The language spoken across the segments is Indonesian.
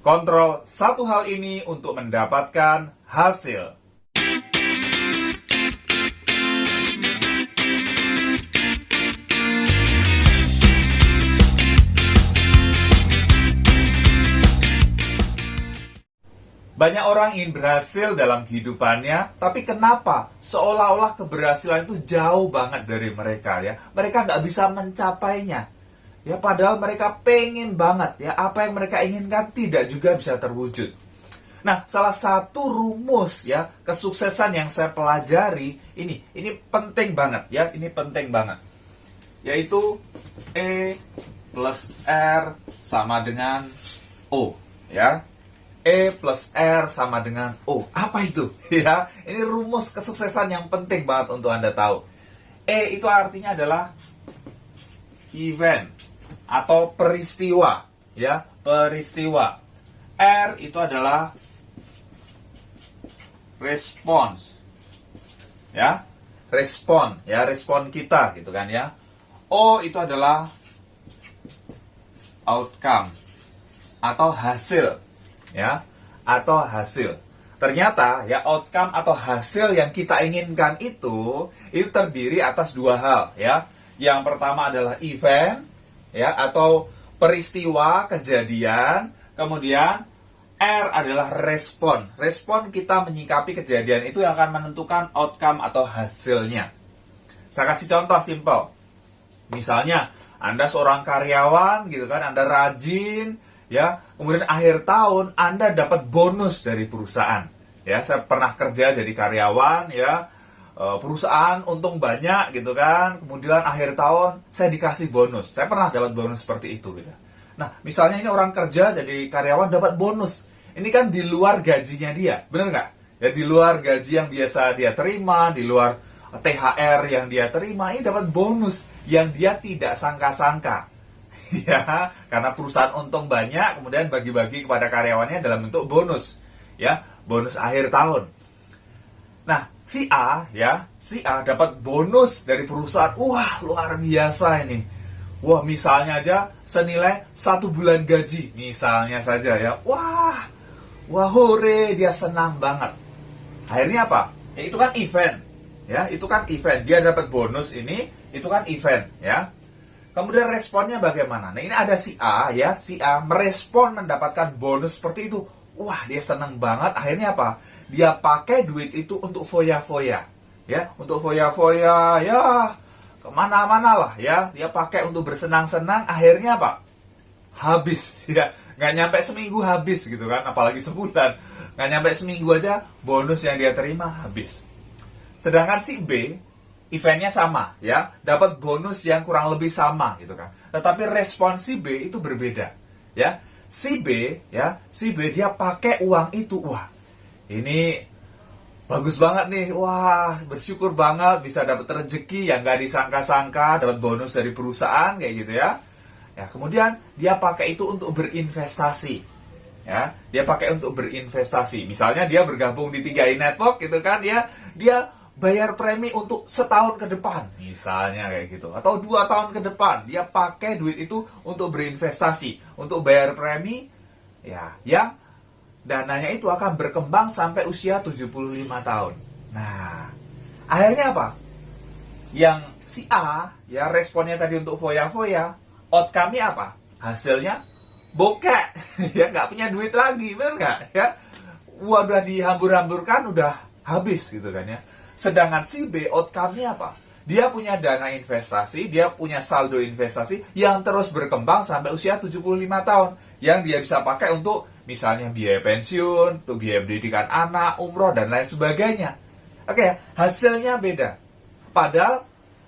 Kontrol satu hal ini untuk mendapatkan hasil. Banyak orang ingin berhasil dalam kehidupannya, tapi kenapa seolah-olah keberhasilan itu jauh banget dari mereka ya? Mereka nggak bisa mencapainya. Ya padahal mereka pengen banget ya, apa yang mereka inginkan tidak juga bisa terwujud. Nah, salah satu rumus ya kesuksesan yang saya pelajari ini penting banget ya, ini penting banget. Yaitu E plus R sama dengan O ya. E plus R sama dengan O. Apa itu? Ya, ini rumus kesuksesan yang penting banget untuk Anda tahu. E itu artinya adalah event atau peristiwa, ya, peristiwa. R itu adalah response. Ya, respon, ya, respon kita gitu kan ya. O itu adalah outcome atau hasil. Ya, atau hasil. Ternyata ya outcome atau hasil yang kita inginkan itu terdiri atas dua hal ya. Yang pertama adalah event ya atau peristiwa kejadian, kemudian R adalah respon. Respon kita menyikapi kejadian itu yang akan menentukan outcome atau hasilnya. Saya kasih contoh simpel. Misalnya Anda seorang karyawan gitu kan, Anda rajin ya, kemudian akhir tahun Anda dapat bonus dari perusahaan. Ya, saya pernah kerja jadi karyawan ya, perusahaan untung banyak gitu kan. Kemudian akhir tahun saya dikasih bonus. Saya pernah dapat bonus seperti itu gitu. Nah, misalnya ini orang kerja jadi karyawan dapat bonus. Ini kan di luar gajinya dia, benar nggak? Ya di luar gaji yang biasa dia terima, di luar THR yang dia terima, ini dapat bonus yang dia tidak sangka-sangka. Ya, karena perusahaan untung banyak, kemudian bagi-bagi kepada karyawannya dalam bentuk bonus, ya, bonus akhir tahun. Nah, si A dapat bonus dari perusahaan, wah luar biasa ini. Wah, misalnya aja senilai 1 bulan gaji, misalnya saja ya, wah hore, dia senang banget. Akhirnya apa? Ya, itu kan event, ya, itu kan event. Dia dapat bonus ini, itu kan event, ya. Kemudian responnya bagaimana? Nah, ini ada si A ya, si A merespon mendapatkan bonus seperti itu. Wah, dia senang banget. Akhirnya apa? Dia pakai duit itu untuk foya-foya. Ya, untuk foya-foya, ya kemana-mana lah ya. Dia pakai untuk bersenang-senang. Akhirnya apa? Habis ya. Nggak nyampe seminggu habis gitu kan. Apalagi sebulan. Nggak nyampe seminggu aja bonus yang dia terima habis. Sedangkan si B eventnya sama ya, dapat bonus yang kurang lebih sama gitu kan. Tetapi respon si B itu berbeda ya. Si B dia pakai uang itu, wah ini bagus banget nih, wah bersyukur banget bisa dapat rezeki yang gak disangka-sangka, dapat bonus dari perusahaan kayak gitu ya. Ya kemudian dia pakai itu untuk berinvestasi ya, dia pakai untuk berinvestasi. Misalnya dia bergabung di 3i Network gitu kan, dia bayar premi untuk setahun ke depan, misalnya kayak gitu. Atau 2 tahun ke depan, dia pakai duit itu untuk berinvestasi, untuk bayar premi, ya, yang dananya itu akan berkembang sampai usia 75 tahun. Nah, akhirnya apa? Yang si A, ya responnya tadi untuk foya-foya, outcome-nya apa? Hasilnya bokek, ya nggak punya duit lagi, bener nggak? Ya, udah dihambur-hamburkan, udah habis gitu kan ya. Sedangkan si B, outcome-nya apa? Dia punya dana investasi, dia punya saldo investasi yang terus berkembang sampai usia 75 tahun. Yang dia bisa pakai untuk misalnya biaya pensiun, untuk biaya pendidikan anak, umroh, dan lain sebagainya. Oke, hasilnya beda. Padahal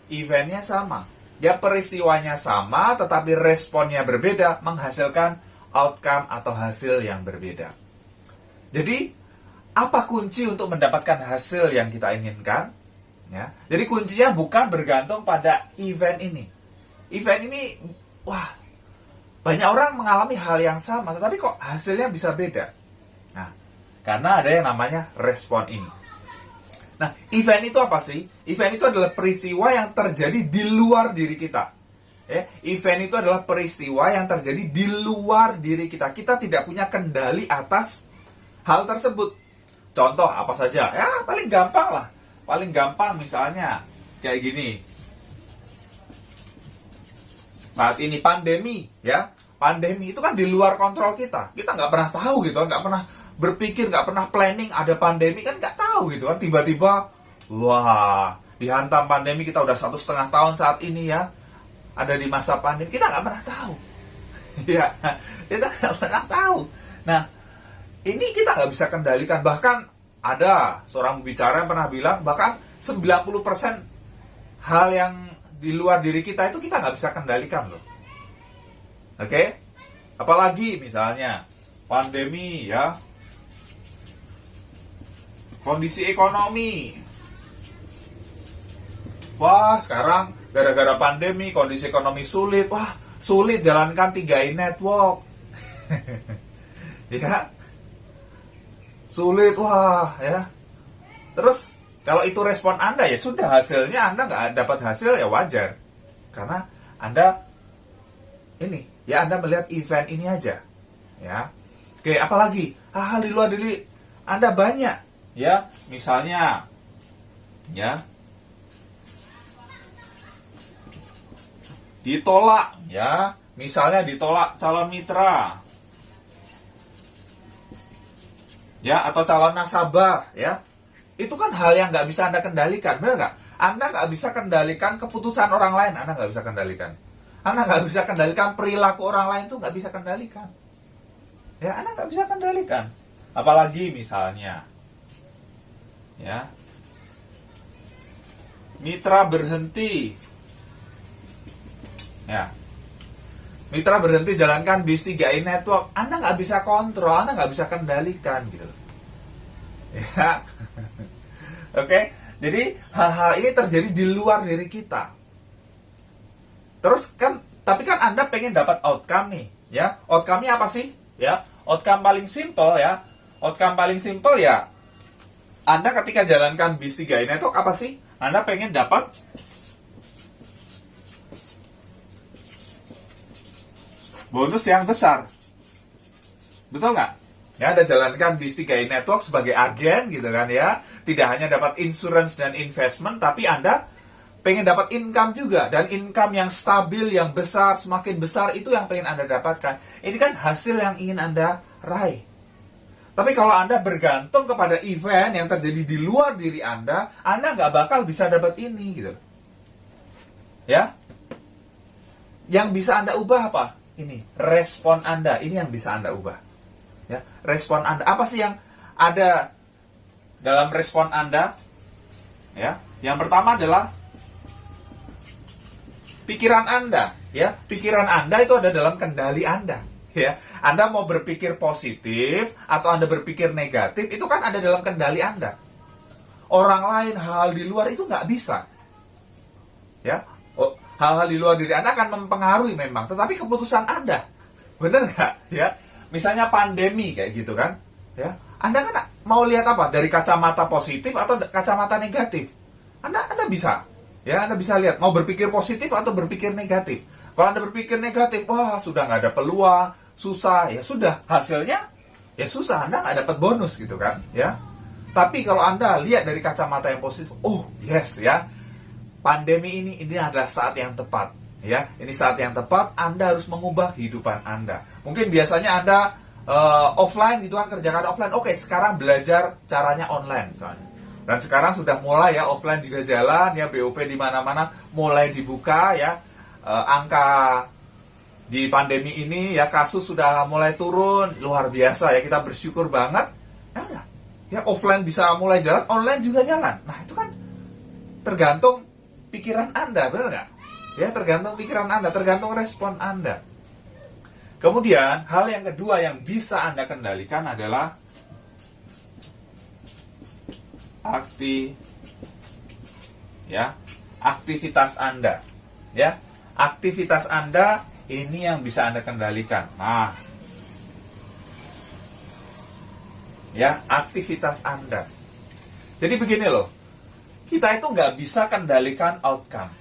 eventnya sama. Ya peristiwanya sama, tetapi responnya berbeda, menghasilkan outcome atau hasil yang berbeda. Jadi, apa kunci untuk mendapatkan hasil yang kita inginkan? Ya. Jadi kuncinya bukan bergantung pada event ini. Event ini, wah, banyak orang mengalami hal yang sama, tetapi kok hasilnya bisa beda? Nah, karena ada yang namanya respon ini. Nah, event itu apa sih? Event itu adalah peristiwa yang terjadi di luar diri kita. Ya, event itu adalah peristiwa yang terjadi di luar diri kita. Kita tidak punya kendali atas hal tersebut. Contoh apa saja? Ya, paling gampang lah. Paling gampang misalnya kayak gini. Saat ini pandemi, ya. Pandemi itu kan di luar kontrol kita. Kita nggak pernah tahu gitu, nggak pernah berpikir, nggak pernah planning ada pandemi, kan nggak tahu gitu kan. Tiba-tiba, wah, dihantam pandemi, kita udah 1,5 tahun saat ini ya. Ada di masa pandemi, kita nggak pernah tahu. Ya, kita nggak pernah tahu. Nah, ini kita nggak bisa kendalikan. Bahkan ada seorang bicara yang pernah bilang, bahkan 90% hal yang di luar diri kita itu kita nggak bisa kendalikan loh. Oke? Apalagi misalnya pandemi ya, kondisi ekonomi. Wah, sekarang gara-gara pandemi, kondisi ekonomi sulit. Wah, sulit jalankan 3i network. Ya. Sulit, wah, ya. Terus, kalau itu respon Anda, ya sudah, hasilnya Anda nggak dapat hasil, ya wajar. Karena Anda, Anda melihat event ini aja. Ya. Oke, apalagi? Hal di luar diri Anda banyak. Ya, misalnya, ya, ditolak, ya, misalnya ditolak calon mitra, ya, atau calon nasabah, ya, itu kan hal yang nggak bisa Anda kendalikan, benar nggak? Anda nggak bisa kendalikan keputusan orang lain, Anda nggak bisa kendalikan. Anda nggak bisa kendalikan perilaku orang lain, itu nggak bisa kendalikan. Ya, Anda nggak bisa kendalikan. Apalagi misalnya, ya, mitra berhenti. Ya, mitra berhenti jalankan bis 3i network, Anda nggak bisa kontrol, Anda nggak bisa kendalikan gitu. Ya, oke. Jadi hal-hal ini terjadi di luar diri kita. Terus kan, tapi kan Anda pengen dapat outcome nih, ya. Outcome-nya apa sih? Ya, outcome paling simple ya. Outcome paling simple ya. Anda ketika jalankan bis 3i network apa sih? Anda pengen dapat bonus yang besar. Betul nggak? Ya, Anda jalankan bis 3i network sebagai agen gitu kan ya. Tidak hanya dapat insurance dan investment, tapi Anda pengen dapat income juga. Dan income yang stabil, yang besar, semakin besar, itu yang pengen Anda dapatkan. Ini kan hasil yang ingin Anda raih. Tapi kalau Anda bergantung kepada event yang terjadi di luar diri Anda nggak bakal bisa dapat ini gitu. Ya. Yang bisa Anda ubah apa? Ini, respon Anda. Ini yang bisa Anda ubah. Ya, respon Anda. Apa sih yang ada dalam respon Anda? Ya, yang pertama adalah pikiran Anda. Ya, pikiran Anda itu ada dalam kendali Anda. Ya, Anda mau berpikir positif atau Anda berpikir negatif, itu kan ada dalam kendali Anda. Orang lain, hal di luar itu nggak bisa. Ya, hal-hal di luar diri Anda akan mempengaruhi memang, tetapi keputusan Anda, benar nggak? Ya, misalnya pandemi kayak gitu kan, ya, Anda kan mau lihat apa? Dari kacamata positif atau kacamata negatif? Anda bisa, ya, Anda bisa lihat mau berpikir positif atau berpikir negatif. Kalau Anda berpikir negatif, wah sudah nggak ada peluang, susah, ya sudah, hasilnya ya susah, Anda nggak dapat bonus gitu kan, ya. Tapi kalau Anda lihat dari kacamata yang positif, oh yes ya. Pandemi ini adalah saat yang tepat, ya. Ini saat yang tepat, Anda harus mengubah kehidupan Anda. Mungkin biasanya Anda offline gitu kan, kerjakan offline. Oke, sekarang belajar caranya online misalnya. Dan sekarang sudah mulai ya offline juga jalan ya, BOP di mana-mana mulai dibuka ya. Angka di pandemi ini ya, kasus sudah mulai turun, luar biasa ya, kita bersyukur banget. Ya udah, ya offline bisa mulai jalan, online juga jalan. Nah, itu kan tergantung pikiran Anda, benar nggak? Ya, tergantung pikiran Anda, tergantung respon Anda. Kemudian, hal yang kedua yang bisa Anda kendalikan adalah aktivitas Anda. Ya, aktivitas Anda ini yang bisa Anda kendalikan. Nah, ya, aktivitas Anda. Jadi begini loh, kita itu nggak bisa kendalikan outcome.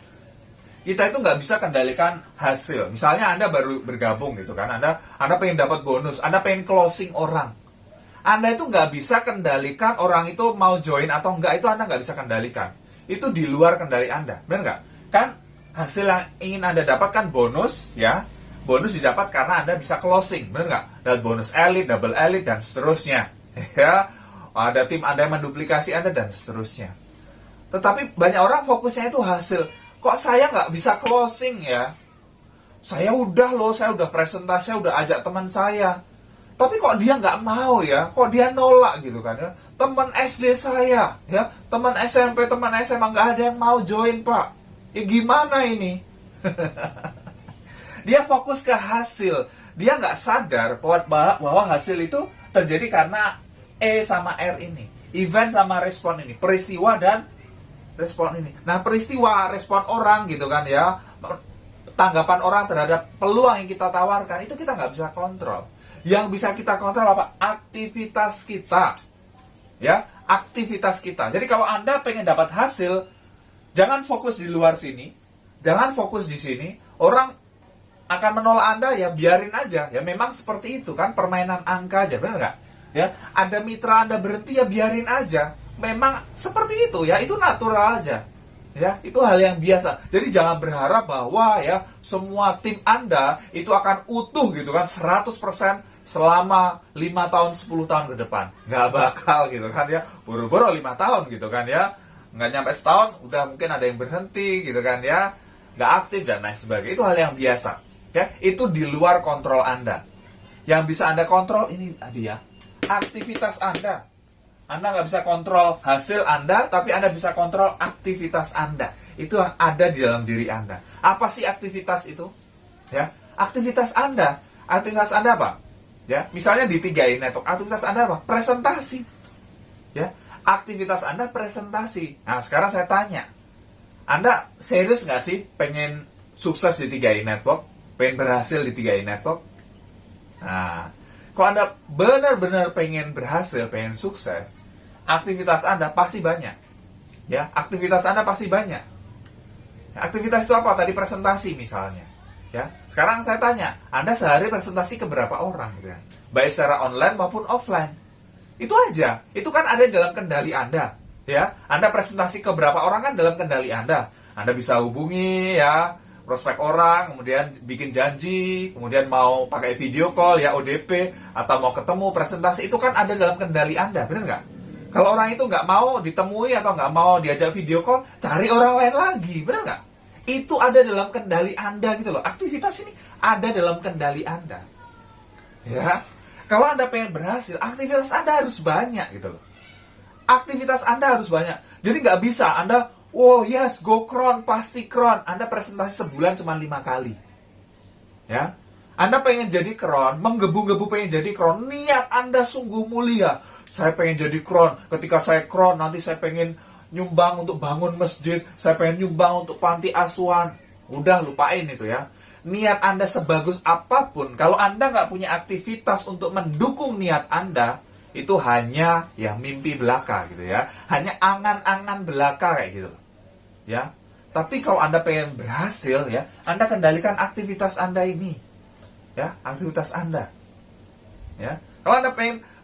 Kita itu nggak bisa kendalikan hasil. Misalnya Anda baru bergabung gitu kan, Anda pengen dapat bonus, Anda pengen closing orang. Anda itu nggak bisa kendalikan orang itu mau join atau enggak, itu Anda nggak bisa kendalikan. Itu di luar kendali Anda, benar nggak? Kan hasil yang ingin Anda dapatkan bonus, ya. Bonus didapat karena Anda bisa closing, benar nggak? Dan bonus elite, double elite, dan seterusnya. Ya, ada tim Anda yang menduplikasi Anda, dan seterusnya. Tetapi banyak orang fokusnya itu hasil. Kok saya nggak bisa closing ya? Saya udah presentasi, saya udah ajak teman saya. Tapi kok dia nggak mau ya? Kok dia nolak gitu kan ya? Teman SD saya, ya, teman SMP, teman SMA nggak ada yang mau join, Pak. Ya gimana ini? Dia fokus ke hasil. Dia nggak sadar bahwa hasil itu terjadi karena E sama R ini. Event sama respon ini. Peristiwa dan respon ini. Nah, peristiwa, respon orang gitu kan ya. Tanggapan orang terhadap peluang yang kita tawarkan, itu kita nggak bisa kontrol. Yang bisa kita kontrol apa? Aktivitas kita. Ya, aktivitas kita. Jadi kalau Anda pengen dapat hasil, jangan fokus di luar sini. Jangan fokus di sini. Orang akan menolak Anda, ya biarin aja. Ya memang seperti itu kan, permainan angka aja, benar nggak? Ya, ada mitra Anda berhenti, ya biarin aja. Memang seperti itu ya, itu natural aja. Ya, itu hal yang biasa. Jadi jangan berharap bahwa ya semua tim Anda itu akan utuh gitu kan 100% selama 5 tahun, 10 tahun ke depan. Nggak bakal gitu kan ya. Buru-buru 5 tahun gitu kan ya. Nggak nyampe setahun udah mungkin ada yang berhenti gitu kan ya. Nggak aktif dan lain sebagainya. Itu hal yang biasa. Ya, itu di luar kontrol Anda. Yang bisa Anda kontrol ini tadi ya, aktivitas Anda. Anda nggak bisa kontrol hasil Anda, tapi Anda bisa kontrol aktivitas Anda. Itu yang ada di dalam diri Anda. Apa sih aktivitas itu? Ya, aktivitas Anda. Aktivitas Anda apa? Ya, misalnya di 3i Network, aktivitas Anda apa? Presentasi. Ya, aktivitas Anda presentasi. Nah, sekarang saya tanya, Anda serius nggak sih pengen sukses di 3i Network? Pengen berhasil di 3i Network? Nah, kalau Anda benar-benar pengen berhasil, pengen sukses, aktivitas Anda pasti banyak. Ya, aktivitas Anda pasti banyak. Ya, aktivitas itu apa? Tadi presentasi misalnya. Ya, sekarang saya tanya, Anda sehari presentasi ke berapa orang gitu kan? Baik secara online maupun offline. Itu aja. Itu kan ada dalam kendali Anda. Ya, Anda presentasi ke berapa orang kan dalam kendali Anda. Anda bisa hubungi ya prospek orang, kemudian bikin janji, kemudian mau pakai video call ya ODP, atau mau ketemu presentasi, itu kan ada dalam kendali Anda, benar nggak? Kalau orang itu nggak mau ditemui atau nggak mau diajak video call, cari orang lain lagi, benar nggak? Itu ada dalam kendali Anda gitu loh. Aktivitas ini ada dalam kendali Anda. Ya, kalau Anda pengen berhasil, aktivitas Anda harus banyak gitu loh. Aktivitas Anda harus banyak. Jadi nggak bisa Anda, oh yes, go Kron, pasti Kron. Anda presentasi sebulan cuma 5 kali. Ya, Anda pengen jadi Kron, menggebu-gebu pengen jadi Kron, niat Anda sungguh mulia. Saya pengen jadi Kron, ketika saya Kron, nanti saya pengen nyumbang untuk bangun masjid, saya pengen nyumbang untuk panti asuhan. Udah, lupain itu ya. Niat Anda sebagus apapun, kalau Anda nggak punya aktivitas untuk mendukung niat Anda, itu hanya ya mimpi belaka gitu ya, hanya angan-angan belaka kayak gitu ya. Tapi kalau Anda pengen berhasil ya, Anda kendalikan aktivitas Anda ini ya, aktivitas Anda ya. Kalau Anda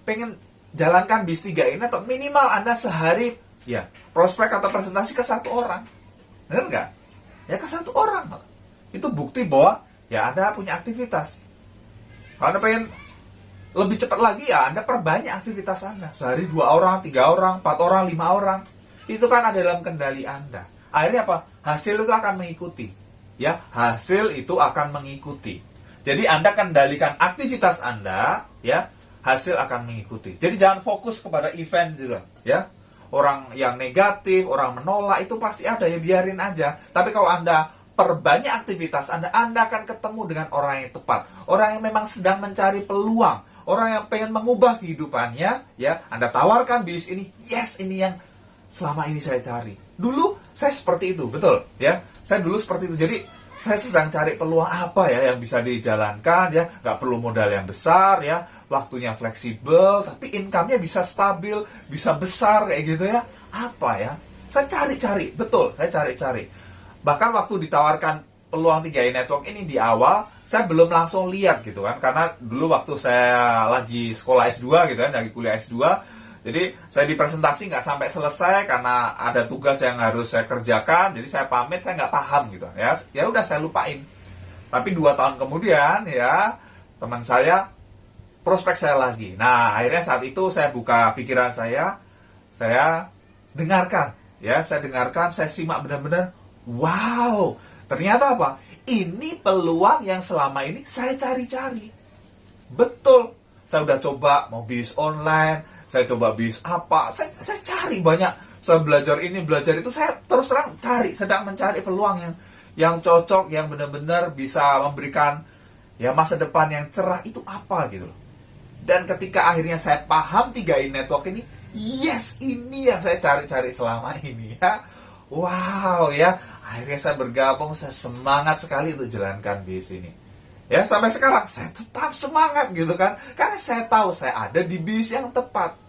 pengen jalankan bis 3 ini, atau minimal Anda sehari ya prospek atau presentasi ke 1 orang, benar nggak ya, ke 1 orang. Itu bukti bahwa ya Anda punya aktivitas. Kalau Anda pengen lebih cepat lagi ya, Anda perbanyak aktivitas Anda. Sehari 2 orang, 3 orang, 4 orang, 5 orang. Itu kan ada dalam kendali Anda. Akhirnya apa? Hasil itu akan mengikuti. Ya, hasil itu akan mengikuti. Jadi Anda kendalikan aktivitas Anda, ya, hasil akan mengikuti. Jadi jangan fokus kepada event juga, ya. Orang yang negatif, orang menolak, itu pasti ada, ya biarin aja. Tapi kalau Anda perbanyak aktivitas Anda akan ketemu dengan orang yang tepat. Orang yang memang sedang mencari peluang. Orang yang pengen mengubah kehidupannya, ya, Anda tawarkan bis ini, yes, ini yang selama ini saya cari. Dulu saya seperti itu, betul, ya. Saya dulu seperti itu. Jadi saya sedang cari peluang apa ya yang bisa dijalankan, ya, nggak perlu modal yang besar, ya, waktunya fleksibel, tapi income-nya bisa stabil, bisa besar kayak gitu ya. Apa ya? Saya cari-cari, betul, saya cari-cari. Bahkan waktu ditawarkan peluang 3i Network ini di awal, saya belum langsung lihat gitu kan, karena dulu waktu saya lagi sekolah S2 gitu kan, lagi kuliah S2, jadi saya di presentasi nggak sampai selesai karena ada tugas yang harus saya kerjakan, jadi saya pamit, saya nggak paham gitu ya, ya udah saya lupain. Tapi 2 tahun kemudian ya, teman saya prospek saya lagi. Nah, akhirnya saat itu saya buka pikiran saya dengarkan, ya, saya dengarkan, saya simak benar-benar, wow, ternyata apa? Ini peluang yang selama ini saya cari-cari. Betul, saya udah coba mau bisnis online, saya coba bisnis apa, saya cari banyak, saya belajar ini, belajar itu, saya terus terang sedang mencari peluang yang cocok, yang benar-benar bisa memberikan ya masa depan yang cerah itu apa gitu loh. Dan ketika akhirnya saya paham 3i Network ini, yes, ini yang saya cari-cari selama ini ya. Wow ya, akhirnya saya bergabung, saya semangat sekali untuk jalankan bisnis ini. Ya, sampai sekarang saya tetap semangat gitu kan, karena saya tahu saya ada di bisnis yang tepat.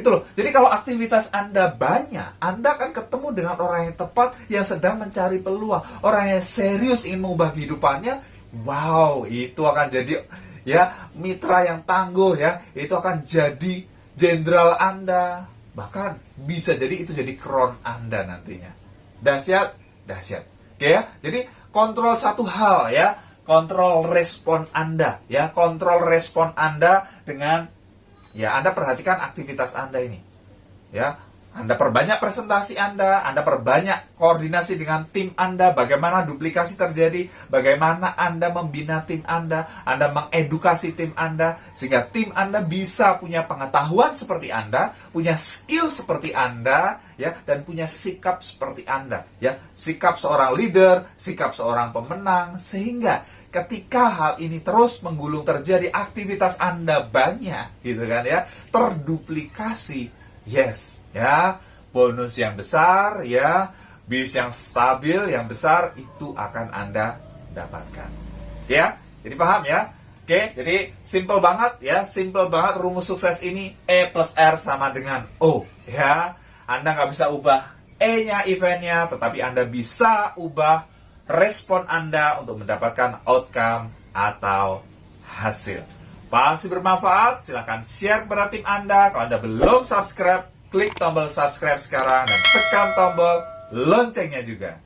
Itu loh. Jadi kalau aktivitas Anda banyak, Anda akan ketemu dengan orang yang tepat, yang sedang mencari peluang, orang yang serius ingin mengubah kehidupannya. Wow, itu akan jadi ya mitra yang tangguh ya, itu akan jadi jenderal Anda, bahkan bisa jadi itu jadi crown Anda nantinya. Dahsyat. Oke ya, jadi kontrol satu hal ya, kontrol respon Anda ya, kontrol respon Anda dengan ya Anda perhatikan aktivitas Anda ini ya. Anda perbanyak presentasi Anda perbanyak koordinasi dengan tim Anda, bagaimana duplikasi terjadi, bagaimana Anda membina tim Anda mengedukasi tim Anda, sehingga tim Anda bisa punya pengetahuan seperti Anda, punya skill seperti Anda, ya, dan punya sikap seperti Anda, ya, sikap seorang leader, sikap seorang pemenang, sehingga ketika hal ini terus menggulung terjadi, aktivitas Anda banyak, gitu kan ya, terduplikasi, yes. Ya, bonus yang besar, ya, bis yang stabil, yang besar, itu akan Anda dapatkan. Ya, jadi paham ya? Oke, jadi simple banget ya, simple banget rumus sukses ini, E plus R sama dengan O. Ya, Anda nggak bisa ubah E-nya, eventnya, tetapi Anda bisa ubah respon Anda untuk mendapatkan outcome atau hasil. Pasti bermanfaat, silahkan share kepada tim Anda. Kalau Anda belum subscribe, klik tombol subscribe sekarang dan tekan tombol loncengnya juga.